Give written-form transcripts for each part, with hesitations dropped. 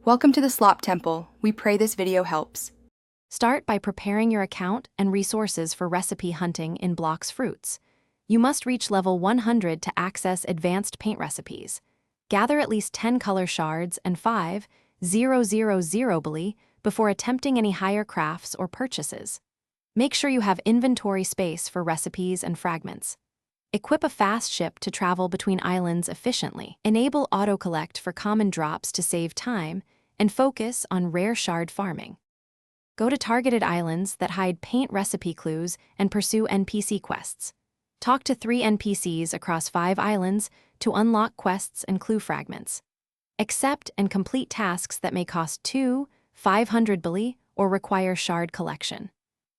Welcome to the Slop Temple. We pray this video helps. Start by preparing your account and resources for recipe hunting in Blox Fruits. You must reach level 100 to access advanced paint recipes. Gather at least 10 color shards and 5,000 bali before attempting any higher crafts or purchases. Make sure you have inventory space for recipes and fragments. Equip a fast ship to travel between islands efficiently. Enable auto-collect for common drops to save time, and focus on rare shard farming. Go to targeted islands that hide paint recipe clues and pursue NPC quests. Talk to 3 NPCs across 5 islands to unlock quests and clue fragments. Accept and complete tasks that may cost 500 bali or require shard collection.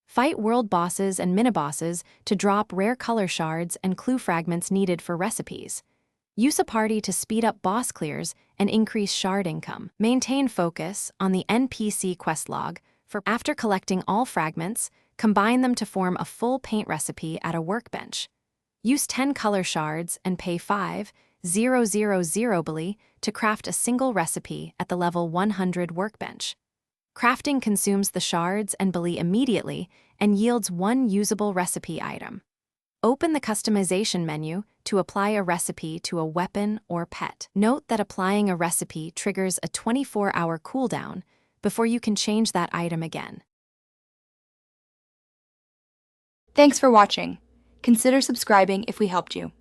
Fight world bosses and mini-bosses to drop rare color shards and clue fragments needed for recipes. Use a party to speed up boss clears and increase shard income. Maintain focus on the NPC quest log after collecting all fragments, combine them to form a full paint recipe at a workbench. Use 10 color shards and pay 5,000 bali to craft a single recipe at the level 100 workbench. Crafting consumes the shards and bali immediately and yields 1 usable recipe item. Open the customization menu to apply a recipe to a weapon or pet. Note that applying a recipe triggers a 24-hour cooldown before you can change that item again. Thanks for watching. Consider subscribing if we helped you.